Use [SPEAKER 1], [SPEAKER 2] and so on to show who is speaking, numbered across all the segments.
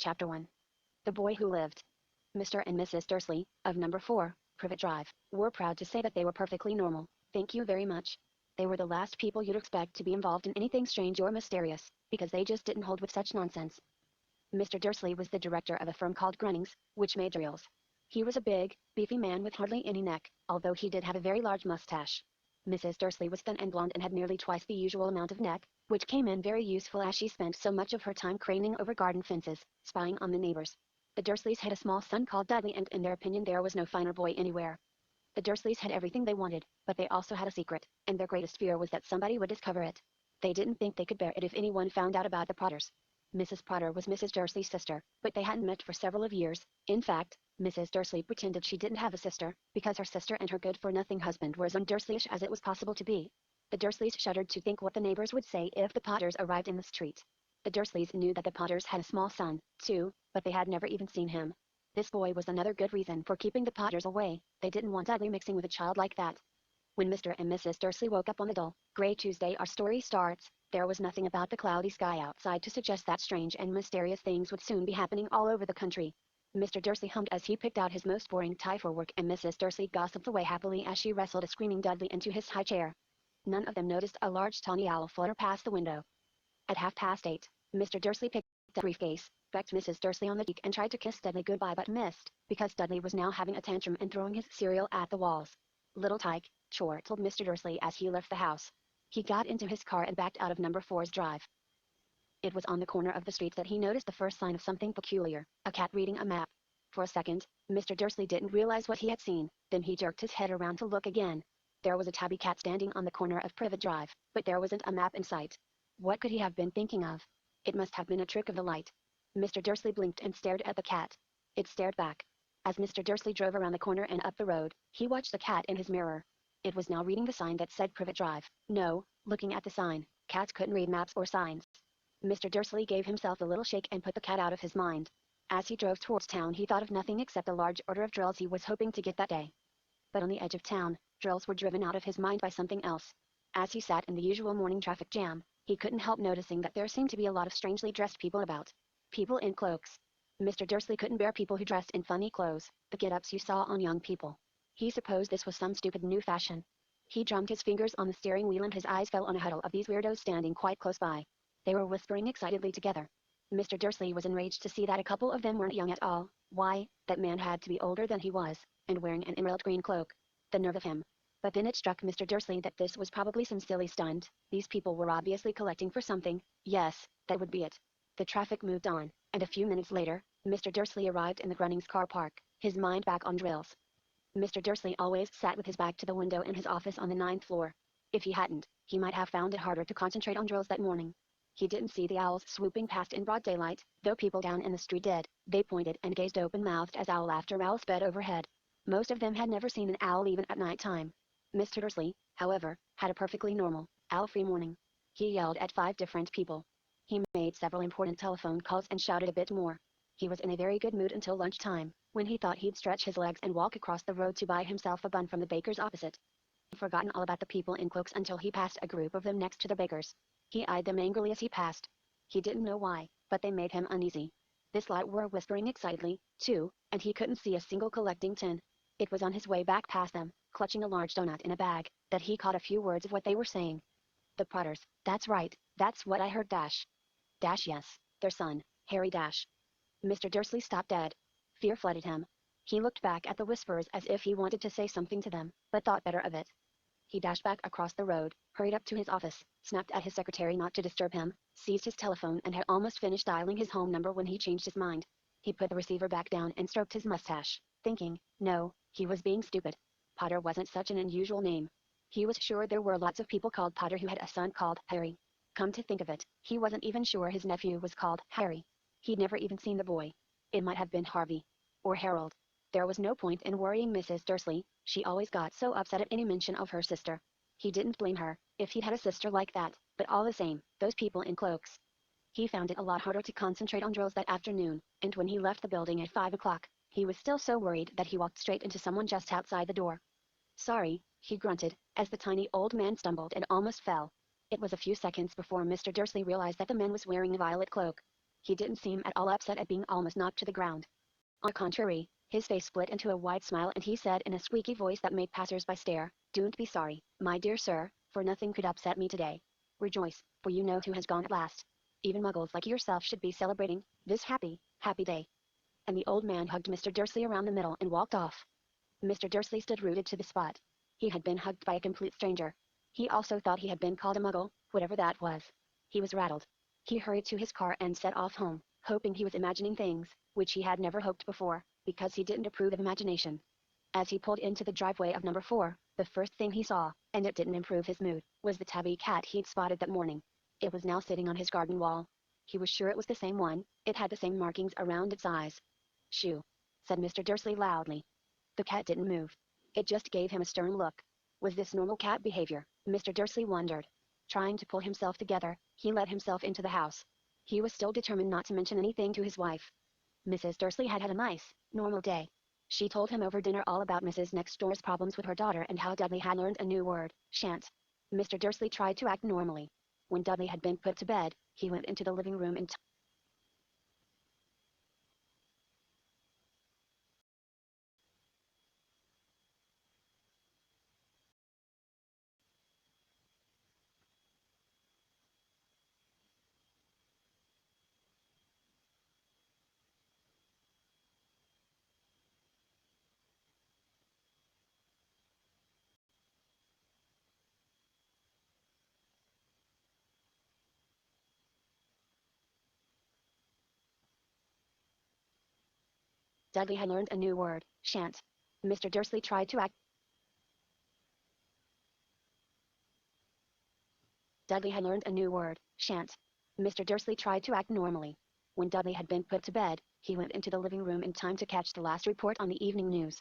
[SPEAKER 1] Chapter 1. The Boy Who Lived. Mr. and Mrs. Dursley, of number 4, Privet Drive, were proud to say that they were perfectly normal. Thank you very much. They were the last people you'd expect to be involved in anything strange or mysterious, because they just didn't hold with such nonsense. Mr. Dursley was the director of a firm called Grunnings, which made drills. He was a big, beefy man with hardly any neck, although he did have a very large mustache. Mrs. Dursley was thin and blonde and had nearly twice the usual amount of neck, which came in very useful as she spent so much of her time craning over garden fences, spying on the neighbors. The Dursleys had a small son called Dudley, and in their opinion there was no finer boy anywhere. The Dursleys had everything they wanted, but they also had a secret, and their greatest fear was that somebody would discover it. They didn't think they could bear it if anyone found out about the Potters. Mrs. Potter was Mrs. Dursley's sister, but they hadn't met for several of years. In fact, Mrs. Dursley pretended she didn't have a sister, because her sister and her good-for-nothing husband were as un-Dursleyish as it was possible to be. The Dursleys shuddered to think what the neighbors would say if the Potters arrived in the street. The Dursleys knew that the Potters had a small son, too, but they had never even seen him. This boy was another good reason for keeping the Potters away. They didn't want Dudley mixing with a child like that. When Mr. and Mrs. Dursley woke up on the dull, gray Tuesday our story starts, there was nothing about the cloudy sky outside to suggest that strange and mysterious things would soon be happening all over the country. Mr. Dursley hummed as he picked out his most boring tie for work, and Mrs. Dursley gossiped away happily as she wrestled a screaming Dudley into his high chair. None of them noticed a large tawny owl flutter past the window. At 8:30, Mr. Dursley picked up a briefcase, pecked Mrs. Dursley on the cheek and tried to kiss Dudley goodbye but missed, because Dudley was now having a tantrum and throwing his cereal at the walls. "Little tyke," chortled Mr. Dursley as he left the house. He got into his car and backed out of number 4's drive. It was on the corner of the street that he noticed the first sign of something peculiar, a cat reading a map. For a second, Mr. Dursley didn't realize what he had seen, then he jerked his head around to look again. There was a tabby cat standing on the corner of Privet Drive, but there wasn't a map in sight. What could he have been thinking of? It must have been a trick of the light. Mr. Dursley blinked and stared at the cat. It stared back. As Mr. Dursley drove around the corner and up the road, he watched the cat in his mirror. It was now reading the sign that said Privet Drive. No, looking at the sign, cats couldn't read maps or signs. Mr. Dursley gave himself a little shake and put the cat out of his mind. As he drove towards town he thought of nothing except a large order of drills he was hoping to get that day. But on the edge of town, drills were driven out of his mind by something else. As he sat in the usual morning traffic jam, he couldn't help noticing that there seemed to be a lot of strangely dressed people about. People in cloaks. Mr. Dursley couldn't bear people who dressed in funny clothes, the get-ups you saw on young people. He supposed this was some stupid new fashion. He drummed his fingers on the steering wheel and his eyes fell on a huddle of these weirdos standing quite close by. They were whispering excitedly together. Mr. Dursley was enraged to see that a couple of them weren't young at all. Why, that man had to be older than he was, and wearing an emerald green cloak. The nerve of him. But then it struck Mr. Dursley that this was probably some silly stunt. These people were obviously collecting for something. Yes, that would be it. The traffic moved on, and a few minutes later, Mr. Dursley arrived in the Grunnings car park, his mind back on drills. Mr. Dursley always sat with his back to the window in his office on the 9th floor. If he hadn't, he might have found it harder to concentrate on drills that morning. He didn't see the owls swooping past in broad daylight, though people down in the street did. They pointed and gazed open-mouthed as owl after owl sped overhead. Most of them had never seen an owl even at night time. Mr. Dursley, however, had a perfectly normal, owl-free morning. He yelled at 5 different people. He made several important telephone calls and shouted a bit more. He was in a very good mood until lunchtime, when he thought he'd stretch his legs and walk across the road to buy himself a bun from the baker's opposite. He'd forgotten all about the people in cloaks until he passed a group of them next to the baker's. He eyed them angrily as he passed. He didn't know why, but they made him uneasy. This lot were whispering excitedly, too, and he couldn't see a single collecting tin. It was on his way back past them, clutching a large donut in a bag, that he caught a few words of what they were saying. The Potters, that's right, that's what I heard. Dash. Dash, yes, their son, Harry Dash. Mr. Dursley stopped dead. Fear flooded him. He looked back at the whisperers as if he wanted to say something to them, but thought better of it. He dashed back across the road, hurried up to his office, snapped at his secretary not to disturb him, seized his telephone and had almost finished dialing his home number when he changed his mind. He put the receiver back down and stroked his mustache, thinking, no, he was being stupid. Potter wasn't such an unusual name. He was sure there were lots of people called Potter who had a son called Harry. Come to think of it, he wasn't even sure his nephew was called Harry. He'd never even seen the boy. It might have been Harvey. Or Harold. There was no point in worrying Mrs. Dursley, she always got so upset at any mention of her sister. He didn't blame her, if he'd had a sister like that, but all the same, those people in cloaks. He found it a lot harder to concentrate on drills that afternoon, and when he left the building at 5 o'clock, he was still so worried that he walked straight into someone just outside the door. Sorry, he grunted, as the tiny old man stumbled and almost fell. It was a few seconds before Mr. Dursley realized that the man was wearing a violet cloak. He didn't seem at all upset at being almost knocked to the ground. On the contrary, his face split into a wide smile and he said in a squeaky voice that made passers-by stare, "Don't be sorry, my dear sir, for nothing could upset me today. Rejoice, for you know who has gone at last. Even muggles like yourself should be celebrating this happy, happy day." And the old man hugged Mr. Dursley around the middle and walked off. Mr. Dursley stood rooted to the spot. He had been hugged by a complete stranger. He also thought he had been called a muggle, whatever that was. He was rattled. He hurried to his car and set off home, hoping he was imagining things, which he had never hoped before, because he didn't approve of imagination. As he pulled into the driveway of number 4, the first thing he saw, and it didn't improve his mood, was the tabby cat he'd spotted that morning. It was now sitting on his garden wall. He was sure it was the same one, it had the same markings around its eyes. "Shoo!" said Mr. Dursley loudly. The cat didn't move. It just gave him a stern look. Was this normal cat behavior? Mr. Dursley wondered. Trying to pull himself together, he let himself into the house. He was still determined not to mention anything to his wife. Mrs. Dursley had had a nice, normal day. She told him over dinner all about Mrs. Next Door's problems with her daughter and how Dudley had learned a new word, shan't. Mr. Dursley tried to act normally. When Dudley had been put to bed, he went into the living room and Dudley had learned a new word, shan't. Mr. Dursley tried to act. Dudley had learned a new word, shan't. Mr. Dursley tried to act normally. When Dudley had been put to bed, he went into the living room in time to catch the last report on the evening news.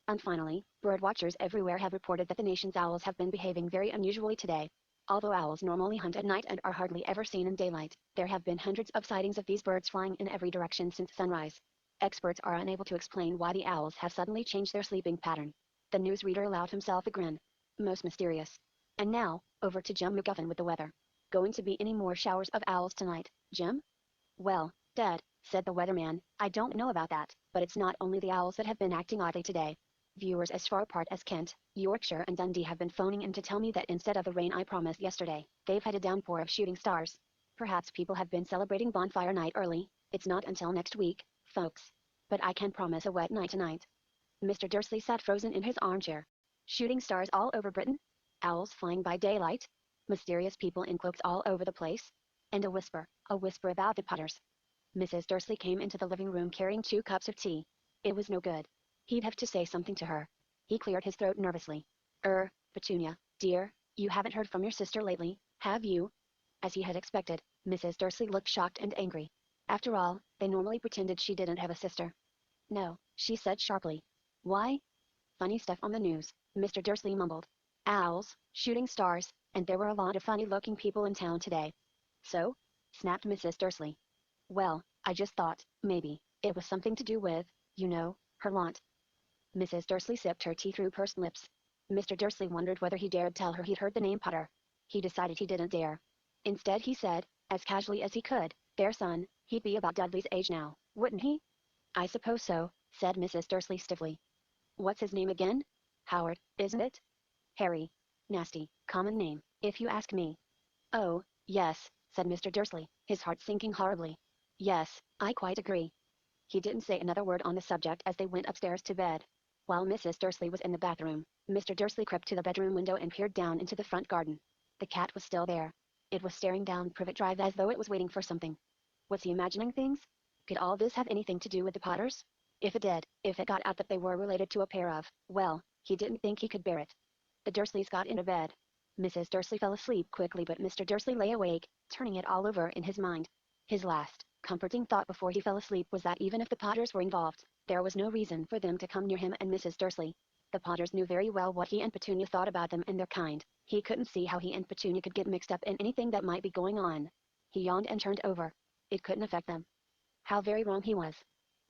[SPEAKER 1] And finally, bird watchers everywhere have reported that the nation's owls have been behaving very unusually today. Although owls normally hunt at night and are hardly ever seen in daylight, there have been hundreds of sightings of these birds flying in every direction since sunrise. Experts are unable to explain why the owls have suddenly changed their sleeping pattern. The newsreader allowed himself a grin. Most mysterious. And now, over to Jim McGuffin with the weather. Going to be any more showers of owls tonight, Jim? "Well, Dad," said the weatherman, "I don't know about that, but it's not only the owls that have been acting oddly today. Viewers as far apart as Kent, Yorkshire and Dundee have been phoning in to tell me that instead of the rain I promised yesterday, they've had a downpour of shooting stars. Perhaps people have been celebrating bonfire night early. It's not until next week, folks. But I can promise a wet night tonight." Mr. Dursley sat frozen in his armchair. Shooting stars all over Britain? Owls flying by daylight? Mysterious people in cloaks all over the place? And a whisper about the Potters. Mrs. Dursley came into the living room carrying 2 cups of tea. It was no good. He'd have to say something to her. He cleared his throat nervously. Petunia, dear, you haven't heard from your sister lately, have you?" As he had expected, Mrs. Dursley looked shocked and angry. After all, they normally pretended she didn't have a sister. "No," she said sharply. "Why?" "Funny stuff on the news," Mr. Dursley mumbled. "Owls, shooting stars, and there were a lot of funny-looking people in town today." "So?" snapped Mrs. Dursley. "Well, I just thought, maybe, it was something to do with, you know, her lot." Mrs. Dursley sipped her tea through pursed lips. Mr. Dursley wondered whether he dared tell her he'd heard the name Potter. He decided he didn't dare. Instead he said, as casually as he could, "Their son, he'd be about Dudley's age now, wouldn't he?" "I suppose so," said Mrs. Dursley stiffly. "What's his name again? Howard, isn't it?" "Harry. Nasty, common name, if you ask me." "Oh, yes," said Mr. Dursley, his heart sinking horribly. "Yes, I quite agree." He didn't say another word on the subject as they went upstairs to bed. While Mrs. Dursley was in the bathroom, Mr. Dursley crept to the bedroom window and peered down into the front garden. The cat was still there. It was staring down Privet Drive as though it was waiting for something. Was he imagining things? Could all this have anything to do with the Potters? If it did, if it got out that they were related to a pair of, well, he didn't think he could bear it. The Dursleys got into bed. Mrs. Dursley fell asleep quickly, but Mr. Dursley lay awake, turning it all over in his mind. His last, comforting thought before he fell asleep was that even if the Potters were involved, there was no reason for them to come near him and Mrs. Dursley. The Potters knew very well what he and Petunia thought about them and their kind. He couldn't see how he and Petunia could get mixed up in anything that might be going on. He yawned and turned over. It couldn't affect them. How very wrong he was.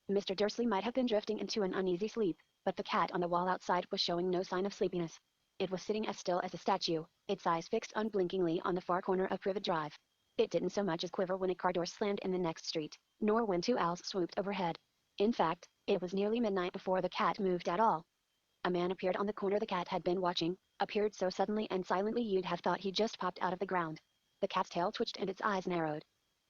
[SPEAKER 1] Mr. Dursley might have been drifting into an uneasy sleep, but the cat on the wall outside was showing no sign of sleepiness. It was sitting as still as a statue, its eyes fixed unblinkingly on the far corner of Privet Drive. It didn't so much as quiver when a car door slammed in the next street, nor when two owls swooped overhead. In fact, it was nearly midnight before the cat moved at all. A man appeared on the corner the cat had been watching, appeared so suddenly and silently you'd have thought he just popped out of the ground. The cat's tail twitched and its eyes narrowed.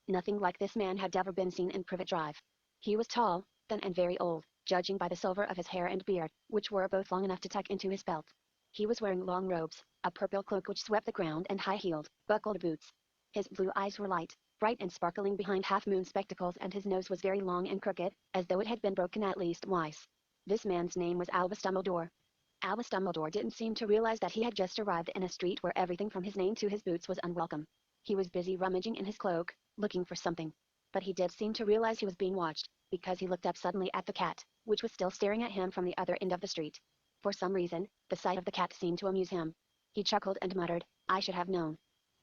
[SPEAKER 1] Nothing like this man had ever been seen in Privet Drive. He was tall, thin and very old, judging by the silver of his hair and beard, which were both long enough to tuck into his belt. He was wearing long robes, a purple cloak which swept the ground and high-heeled, buckled boots. His blue eyes were light, bright and sparkling behind half-moon spectacles and his nose was very long and crooked, as though it had been broken at least twice. This man's name was Albus Dumbledore. Albus Dumbledore didn't seem to realize that he had just arrived in a street where everything from his name to his boots was unwelcome. He was busy rummaging in his cloak, looking for something. But he did seem to realize he was being watched, because he looked up suddenly at the cat, which was still staring at him from the other end of the street. For some reason, the sight of the cat seemed to amuse him. He chuckled and muttered, "I should have known."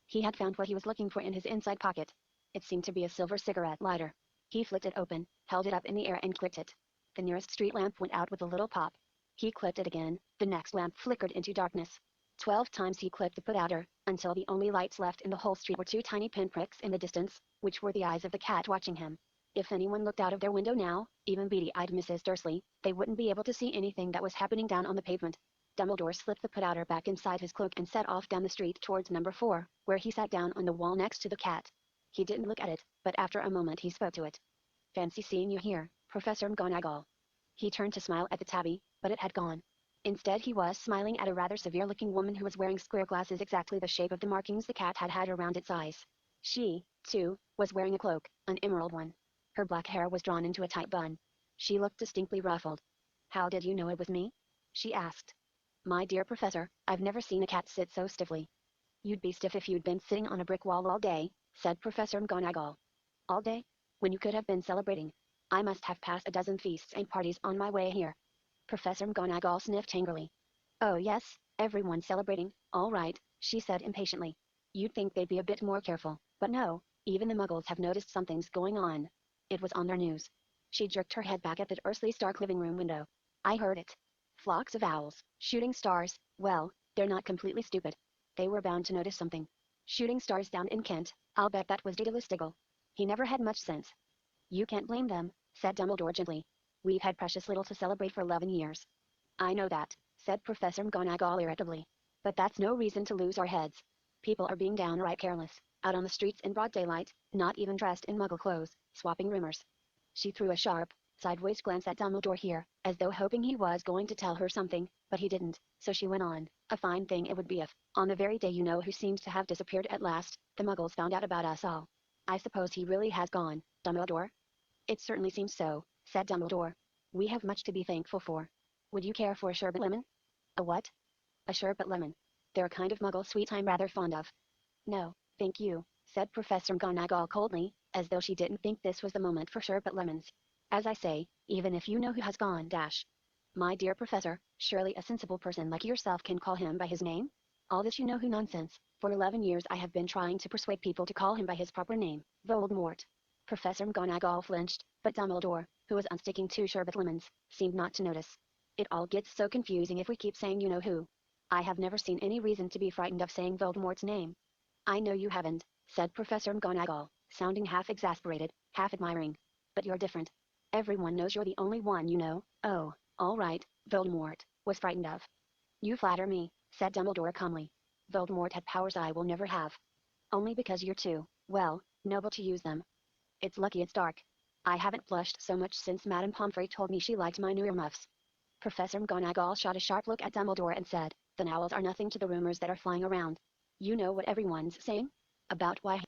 [SPEAKER 1] He had found what he was looking for in his inside pocket. It seemed to be a silver cigarette lighter. He flicked it open, held it up in the air and clicked it. The nearest street lamp went out with a little pop. He clicked it again, the next lamp flickered into darkness. 12 times he clicked the put-outer, until the only lights left in the whole street were two tiny pinpricks in the distance, which were the eyes of the cat watching him. If anyone looked out of their window now, even beady-eyed Mrs. Dursley, they wouldn't be able to see anything that was happening down on the pavement. Dumbledore slipped the put-outer back inside his cloak and set off down the street towards number 4, where he sat down on the wall next to the cat. He didn't look at it, but after a moment he spoke to it. "Fancy seeing you here, Professor McGonagall." He turned to smile at the tabby, but it had gone. Instead he was smiling at a rather severe-looking woman who was wearing square glasses exactly the shape of the markings the cat had had around its eyes. She, too, was wearing a cloak, an emerald one. Her black hair was drawn into a tight bun. She looked distinctly ruffled. "How did you know it was me?" she asked. "My dear Professor, I've never seen a cat sit so stiffly." "You'd be stiff if you'd been sitting on a brick wall all day," said Professor McGonagall. "All day? When you could have been celebrating. I must have passed a dozen feasts and parties on my way here." Professor McGonagall sniffed angrily. "Oh yes, everyone's celebrating, all right," she said impatiently. "You'd think they'd be a bit more careful, but no, even the Muggles have noticed something's going on. It was on their news." She jerked her head back at the Dursley's dark living room window. "I heard it. Flocks of owls, shooting stars, well, they're not completely stupid. They were bound to notice something. Shooting stars down in Kent, I'll bet that was Daedalus Diggle. He never had much sense." "You can't blame them," said Dumbledore gently. "We've had precious little to celebrate for 11 years. "I know that," said Professor McGonagall irritably. "But that's no reason to lose our heads. People are being downright careless, out on the streets in broad daylight, not even dressed in Muggle clothes, swapping rumors." She threw a sharp, sideways glance at Dumbledore here, as though hoping he was going to tell her something, but he didn't, so she went on, "A fine thing it would be if, on the very day you know who seems to have disappeared at last, the Muggles found out about us all. I suppose he really has gone, Dumbledore?" "It certainly seems so," said Dumbledore. "We have much to be thankful for. Would you care for a sherbet lemon?" "A what?" "A sherbet lemon. They're a kind of Muggle sweet I'm rather fond of." "No, thank you," said Professor McGonagall coldly, as though she didn't think this was the moment for sherbet lemons. "As I say, even if you know who has gone dash. My dear Professor, surely a sensible person like yourself can call him by his name? All this you know who nonsense. For 11 years I have been trying to persuade people to call him by his proper name, Voldemort." Professor McGonagall flinched, but Dumbledore, who was unsticking 2 sherbet lemons, seemed not to notice. "It all gets so confusing if we keep saying you know who. I have never seen any reason to be frightened of saying Voldemort's name." "I know you haven't," said Professor McGonagall, sounding half exasperated, half admiring. "But you're different. Everyone knows you're the only one you know." "Oh, all right, Voldemort was frightened of." "You flatter me," said Dumbledore calmly. "Voldemort had powers I will never have. Only because you're too, well, noble to use them. It's lucky it's dark. I haven't blushed so much since Madame Pomfrey told me she liked my new earmuffs." Professor McGonagall shot a sharp look at Dumbledore and said, "Then owls are nothing to the rumors that are flying around. You know what everyone's saying? About why